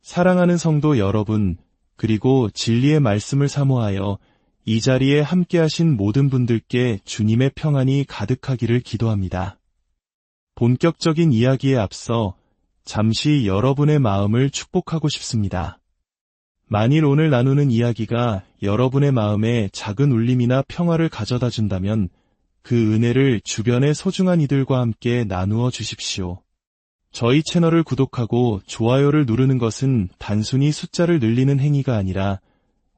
사랑하는 성도 여러분, 그리고 진리의 말씀을 사모하여 이 자리에 함께하신 모든 분들께 주님의 평안이 가득하기를 기도합니다. 본격적인 이야기에 앞서 잠시 여러분의 마음을 축복하고 싶습니다. 만일 오늘 나누는 이야기가 여러분의 마음에 작은 울림이나 평화를 가져다 준다면 그 은혜를 주변의 소중한 이들과 함께 나누어 주십시오. 저희 채널을 구독하고 좋아요를 누르는 것은 단순히 숫자를 늘리는 행위가 아니라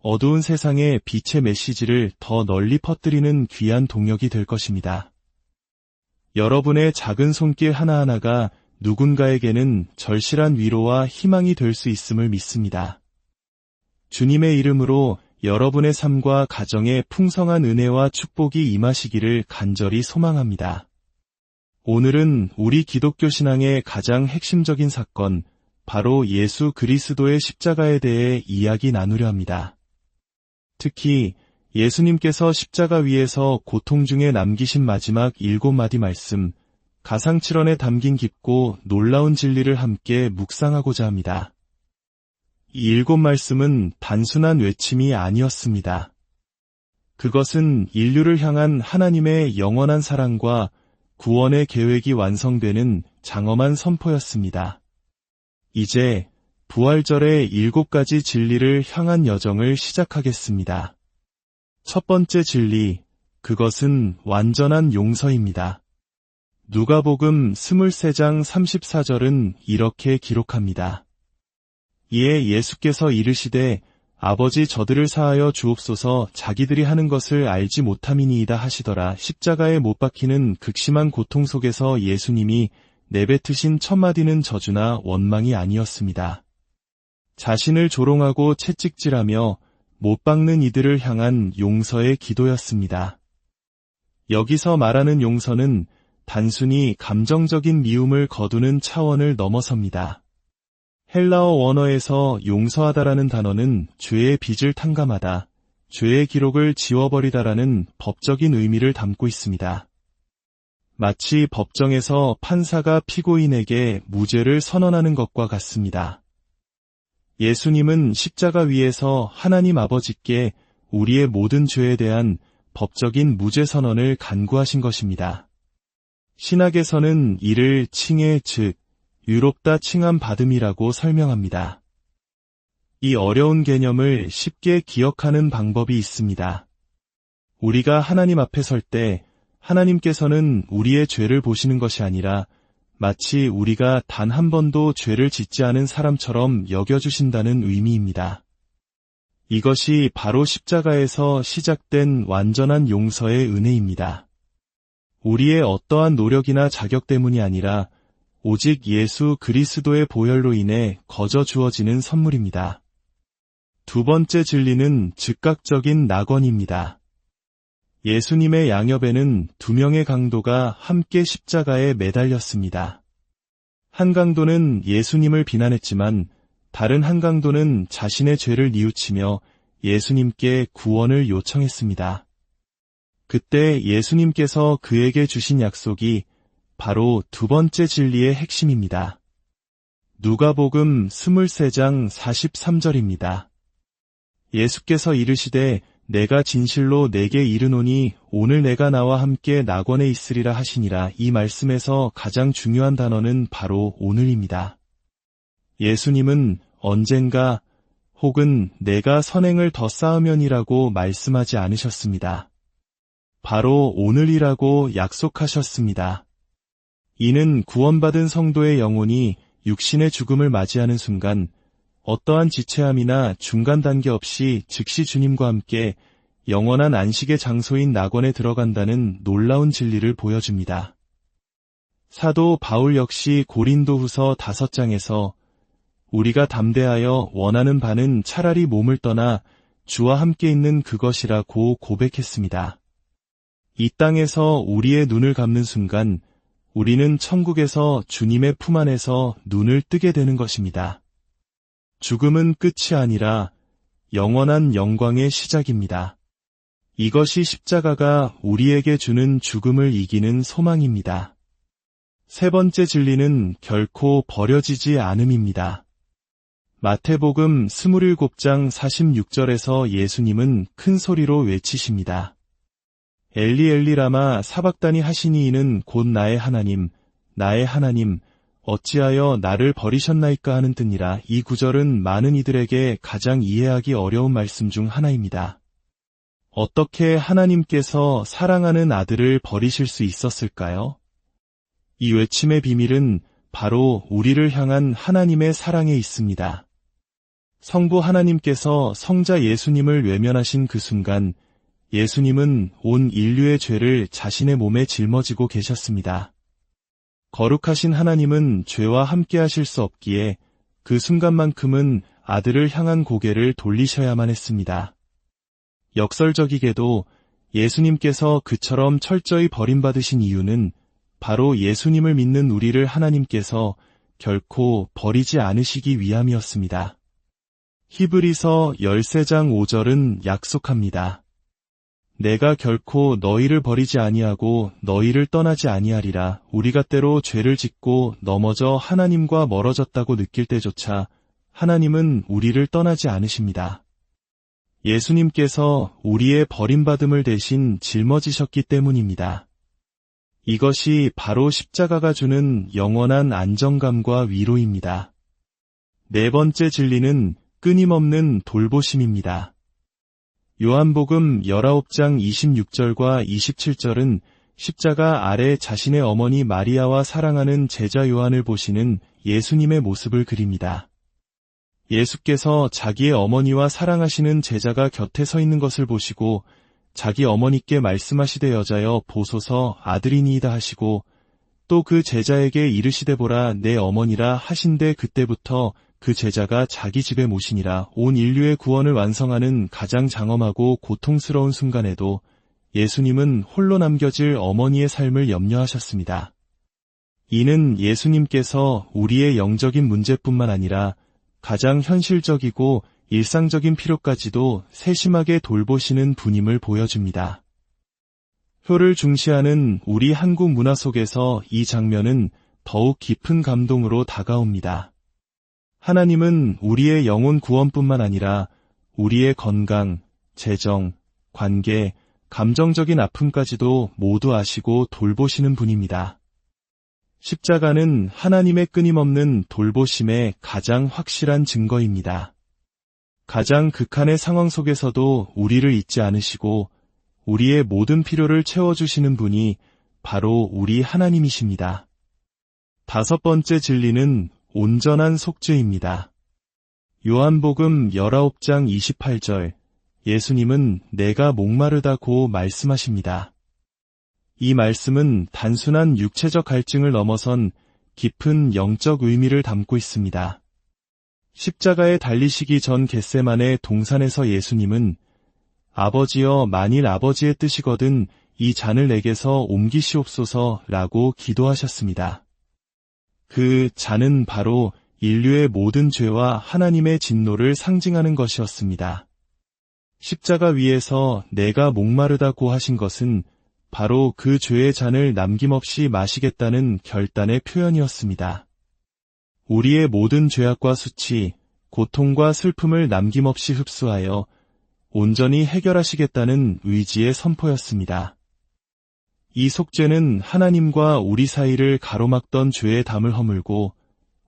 어두운 세상에 빛의 메시지를 더 널리 퍼뜨리는 귀한 동력이 될 것입니다. 여러분의 작은 손길 하나하나가 누군가에게는 절실한 위로와 희망이 될 수 있음을 믿습니다. 주님의 이름으로 여러분의 삶과 가정에 풍성한 은혜와 축복이 임하시기를 간절히 소망합니다. 오늘은 우리 기독교 신앙의 가장 핵심적인 사건, 바로 예수 그리스도의 십자가에 대해 이야기 나누려 합니다. 특히 예수님께서 십자가 위에서 고통 중에 남기신 마지막 7마디 말씀, 가상칠언에 담긴 깊고 놀라운 진리를 함께 묵상하고자 합니다. 이 7말씀은 단순한 외침이 아니었습니다. 그것은 인류를 향한 하나님의 영원한 사랑과 구원의 계획이 완성되는 장엄한 선포였습니다. 이제 부활절의 7가지 진리를 향한 여정을 시작하겠습니다. 첫 번째 진리, 그것은 완전한 용서입니다. 누가복음 23장 34절은 이렇게 기록합니다. 이에 예수께서 이르시되 아버지 저들을 사하여 주옵소서 자기들이 하는 것을 알지 못함이니이다 하시더라. 십자가에 못 박히는 극심한 고통 속에서 예수님이 내뱉으신 첫 마디는 저주나 원망이 아니었습니다. 자신을 조롱하고 채찍질하며 못 박는 이들을 향한 용서의 기도였습니다. 여기서 말하는 용서는 단순히 감정적인 미움을 거두는 차원을 넘어섭니다. 헬라어 원어에서 용서하다라는 단어는 죄의 빚을 탕감하다, 죄의 기록을 지워버리다라는 법적인 의미를 담고 있습니다. 마치 법정에서 판사가 피고인에게 무죄를 선언하는 것과 같습니다. 예수님은 십자가 위에서 하나님 아버지께 우리의 모든 죄에 대한 법적인 무죄 선언을 간구하신 것입니다. 신학에서는 이를 칭해 즉 유롭다 칭함 받음이라고 설명합니다. 이 어려운 개념을 쉽게 기억하는 방법이 있습니다. 우리가 하나님 앞에 설 때 하나님께서는 우리의 죄를 보시는 것이 아니라 마치 우리가 단 한 번도 죄를 짓지 않은 사람처럼 여겨주신다는 의미입니다. 이것이 바로 십자가에서 시작된 완전한 용서의 은혜입니다. 우리의 어떠한 노력이나 자격 때문이 아니라 오직 예수 그리스도의 보혈로 인해 거저 주어지는 선물입니다. 두 번째 진리는 즉각적인 낙원입니다. 예수님의 양옆에는 2명의 강도가 함께 십자가에 매달렸습니다. 한 강도는 예수님을 비난했지만 다른 한 강도는 자신의 죄를 뉘우치며 예수님께 구원을 요청했습니다. 그때 예수님께서 그에게 주신 약속이 바로 두 번째 진리의 핵심입니다. 누가복음 23장 43절입니다. 예수께서 이르시되 내가 진실로 내게 이르노니 오늘 내가 나와 함께 낙원에 있으리라 하시니라. 이 말씀에서 가장 중요한 단어는 바로 오늘입니다. 예수님은 언젠가 혹은 내가 선행을 더 쌓으면이라고 말씀하지 않으셨습니다. 바로 오늘이라고 약속하셨습니다. 이는 구원받은 성도의 영혼이 육신의 죽음을 맞이하는 순간 어떠한 지체함이나 중간 단계 없이 즉시 주님과 함께 영원한 안식의 장소인 낙원에 들어간다는 놀라운 진리를 보여줍니다. 사도 바울 역시 고린도후서 5장에서 우리가 담대하여 원하는 바는 차라리 몸을 떠나 주와 함께 있는 그것이라고 고백했습니다. 이 땅에서 우리의 눈을 감는 순간 우리는 천국에서 주님의 품 안에서 눈을 뜨게 되는 것입니다. 죽음은 끝이 아니라 영원한 영광의 시작입니다. 이것이 십자가가 우리에게 주는 죽음을 이기는 소망입니다. 세 번째 진리는 결코 버려지지 않음입니다. 마태복음 27장 46절에서 예수님은 큰 소리로 외치십니다. 엘리 엘리 라마 사박다니 하시니 이는 곧 나의 하나님, 나의 하나님, 어찌하여 나를 버리셨나이까 하는 뜻이라. 이 구절은 많은 이들에게 가장 이해하기 어려운 말씀 중 하나입니다. 어떻게 하나님께서 사랑하는 아들을 버리실 수 있었을까요? 이 외침의 비밀은 바로 우리를 향한 하나님의 사랑에 있습니다. 성부 하나님께서 성자 예수님을 외면하신 그 순간 예수님은 온 인류의 죄를 자신의 몸에 짊어지고 계셨습니다. 거룩하신 하나님은 죄와 함께 하실 수 없기에 그 순간만큼은 아들을 향한 고개를 돌리셔야만 했습니다. 역설적이게도 예수님께서 그처럼 철저히 버림받으신 이유는 바로 예수님을 믿는 우리를 하나님께서 결코 버리지 않으시기 위함이었습니다. 히브리서 13장 5절은 약속합니다. 내가 결코 너희를 버리지 아니하고 너희를 떠나지 아니하리라. 우리가 때로 죄를 짓고 넘어져 하나님과 멀어졌다고 느낄 때조차 하나님은 우리를 떠나지 않으십니다. 예수님께서 우리의 버림받음을 대신 짊어지셨기 때문입니다. 이것이 바로 십자가가 주는 영원한 안정감과 위로입니다. 네 번째 진리는 끊임없는 돌보심입니다. 요한복음 19장 26절과 27절은 십자가 아래 자신의 어머니 마리아와 사랑하는 제자 요한을 보시는 예수님의 모습을 그립니다. 예수께서 자기의 어머니와 사랑하시는 제자가 곁에 서 있는 것을 보시고 자기 어머니께 말씀하시되 여자여 보소서 아들이니이다 하시고 또 그 제자에게 이르시되 보라 내 어머니라 하신데 그때부터 그 제자가 자기 집에 모시니라. 온 인류의 구원을 완성하는 가장 장엄하고 고통스러운 순간에도 예수님은 홀로 남겨질 어머니의 삶을 염려하셨습니다. 이는 예수님께서 우리의 영적인 문제뿐만 아니라 가장 현실적이고 일상적인 필요까지도 세심하게 돌보시는 분임을 보여줍니다. 효를 중시하는 우리 한국 문화 속에서 이 장면은 더욱 깊은 감동으로 다가옵니다. 하나님은 우리의 영혼 구원뿐만 아니라 우리의 건강, 재정, 관계, 감정적인 아픔까지도 모두 아시고 돌보시는 분입니다. 십자가는 하나님의 끊임없는 돌보심의 가장 확실한 증거입니다. 가장 극한의 상황 속에서도 우리를 잊지 않으시고 우리의 모든 필요를 채워주시는 분이 바로 우리 하나님이십니다. 다섯 번째 진리는 온전한 속죄입니다. 요한복음 19장 28절 예수님은 내가 목마르다고 말씀하십니다. 이 말씀은 단순한 육체적 갈증을 넘어선 깊은 영적 의미를 담고 있습니다. 십자가에 달리시기 전 겟세마네 동산에서 예수님은 아버지여 만일 아버지의 뜻이거든 이 잔을 내게서 옮기시옵소서라고 기도하셨습니다. 그 잔은 바로 인류의 모든 죄와 하나님의 진노를 상징하는 것이었습니다. 십자가 위에서 내가 목마르다고 하신 것은 바로 그 죄의 잔을 남김없이 마시겠다는 결단의 표현이었습니다. 우리의 모든 죄악과 수치, 고통과 슬픔을 남김없이 흡수하여 온전히 해결하시겠다는 의지의 선포였습니다. 이 속죄는 하나님과 우리 사이를 가로막던 죄의 담을 허물고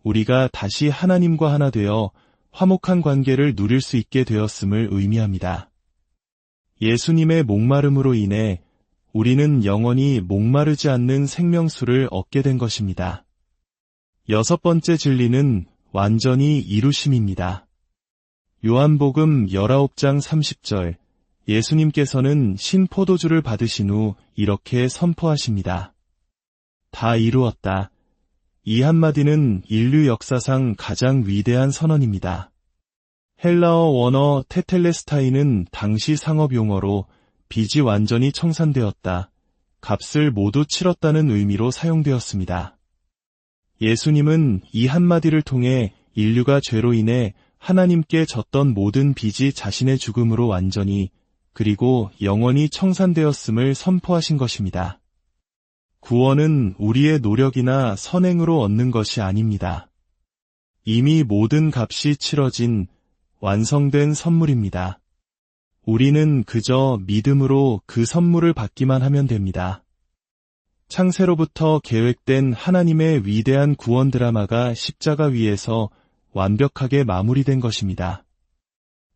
우리가 다시 하나님과 하나 되어 화목한 관계를 누릴 수 있게 되었음을 의미합니다. 예수님의 목마름으로 인해 우리는 영원히 목마르지 않는 생명수를 얻게 된 것입니다. 여섯 번째 진리는 완전히 이루심입니다. 요한복음 19장 30절 예수님께서는 신포도주를 받으신 후 이렇게 선포하십니다. 다 이루었다. 이 한마디는 인류 역사상 가장 위대한 선언입니다. 헬라어 원어 테텔레스타이는 당시 상업 용어로 빚이 완전히 청산되었다. 값을 모두 치렀다는 의미로 사용되었습니다. 예수님은 이 한마디를 통해 인류가 죄로 인해 하나님께 졌던 모든 빚이 자신의 죽음으로 완전히 그리고 영원히 청산되었음을 선포하신 것입니다. 구원은 우리의 노력이나 선행으로 얻는 것이 아닙니다. 이미 모든 값이 치러진 완성된 선물입니다. 우리는 그저 믿음으로 그 선물을 받기만 하면 됩니다. 창세로부터 계획된 하나님의 위대한 구원 드라마가 십자가 위에서 완벽하게 마무리된 것입니다.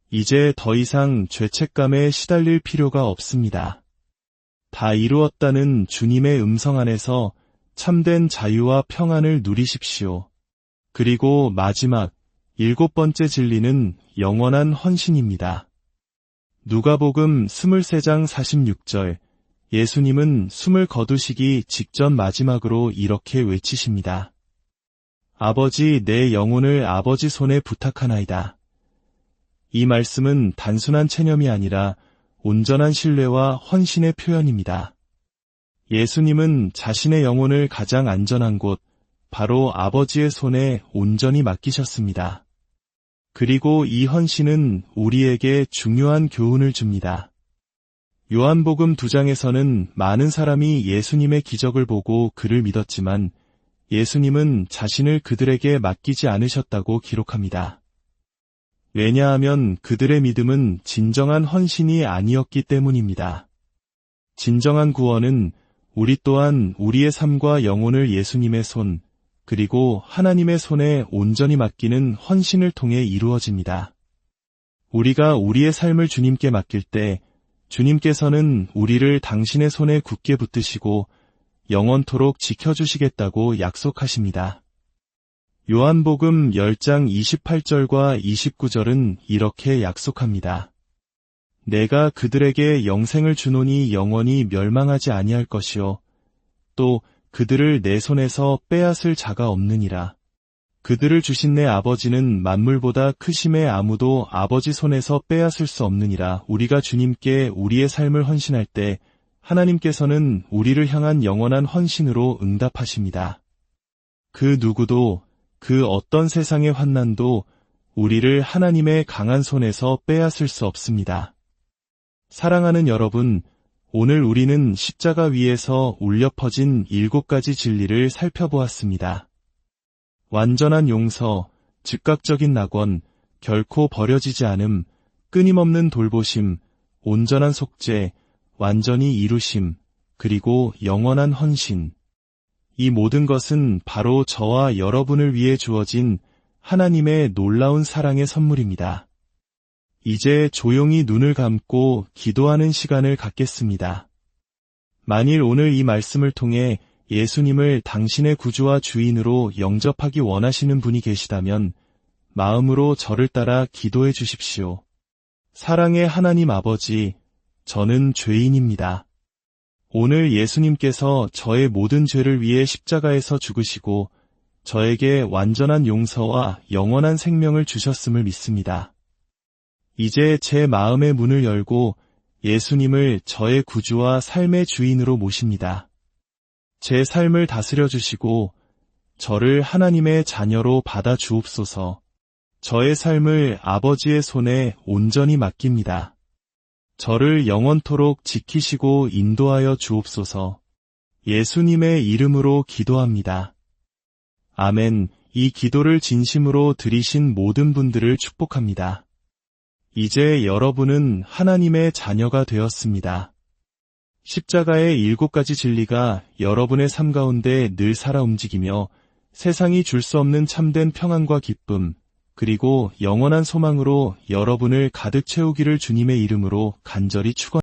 이제 더 이상 죄책감에 시달릴 필요가 없습니다. 다 이루었다는 주님의 음성 안에서 참된 자유와 평안을 누리십시오. 그리고 마지막 7번째 진리는 영원한 헌신입니다. 누가복음 23장 46절, 예수님은 숨을 거두시기 직전 마지막으로 이렇게 외치십니다. 아버지, 내 영혼을 아버지 손에 부탁하나이다. 이 말씀은 단순한 체념이 아니라 온전한 신뢰와 헌신의 표현입니다. 예수님은 자신의 영혼을 가장 안전한 곳, 바로 아버지의 손에 온전히 맡기셨습니다. 그리고 이 헌신은 우리에게 중요한 교훈을 줍니다. 요한복음 2장에서는 많은 사람이 예수님의 기적을 보고 그를 믿었지만 예수님은 자신을 그들에게 맡기지 않으셨다고 기록합니다. 왜냐하면 그들의 믿음은 진정한 헌신이 아니었기 때문입니다. 진정한 구원은 우리 또한 우리의 삶과 영혼을 예수님의 손, 그리고 하나님의 손에 온전히 맡기는 헌신을 통해 이루어집니다. 우리가 우리의 삶을 주님께 맡길 때 주님께서는 우리를 당신의 손에 굳게 붙드시고 영원토록 지켜주시겠다고 약속하십니다. 요한복음 10장 28절과 29절은 이렇게 약속합니다. 내가 그들에게 영생을 주노니 영원히 멸망하지 아니할 것이요 또 그들을 내 손에서 빼앗을 자가 없느니라. 그들을 주신 내 아버지는 만물보다 크심에 아무도 아버지 손에서 빼앗을 수 없느니라. 우리가 주님께 우리의 삶을 헌신할 때 하나님께서는 우리를 향한 영원한 헌신으로 응답하십니다. 그 누구도 그 어떤 세상의 환난도 우리를 하나님의 강한 손에서 빼앗을 수 없습니다. 사랑하는 여러분, 오늘 우리는 십자가 위에서 울려 퍼진 7가지 진리를 살펴보았습니다. 완전한 용서, 즉각적인 낙원, 결코 버려지지 않음, 끊임없는 돌보심, 온전한 속죄, 완전히 이루심, 그리고 영원한 헌신. 이 모든 것은 바로 저와 여러분을 위해 주어진 하나님의 놀라운 사랑의 선물입니다. 이제 조용히 눈을 감고 기도하는 시간을 갖겠습니다. 만일 오늘 이 말씀을 통해 예수님을 당신의 구주와 주인으로 영접하기 원하시는 분이 계시다면 마음으로 저를 따라 기도해 주십시오. 사랑의 하나님 아버지, 저는 죄인입니다. 오늘 예수님께서 저의 모든 죄를 위해 십자가에서 죽으시고 저에게 완전한 용서와 영원한 생명을 주셨음을 믿습니다. 이제 제 마음의 문을 열고 예수님을 저의 구주와 삶의 주인으로 모십니다. 제 삶을 다스려 주시고 저를 하나님의 자녀로 받아 주옵소서. 저의 삶을 아버지의 손에 온전히 맡깁니다. 저를 영원토록 지키시고 인도하여 주옵소서. 예수님의 이름으로 기도합니다. 아멘. 이 기도를 진심으로 드리신 모든 분들을 축복합니다. 이제 여러분은 하나님의 자녀가 되었습니다. 십자가의 7가지 진리가 여러분의 삶 가운데 늘 살아 움직이며 세상이 줄 수 없는 참된 평안과 기쁨, 그리고 영원한 소망으로 여러분을 가득 채우기를 주님의 이름으로 간절히 축원합니다.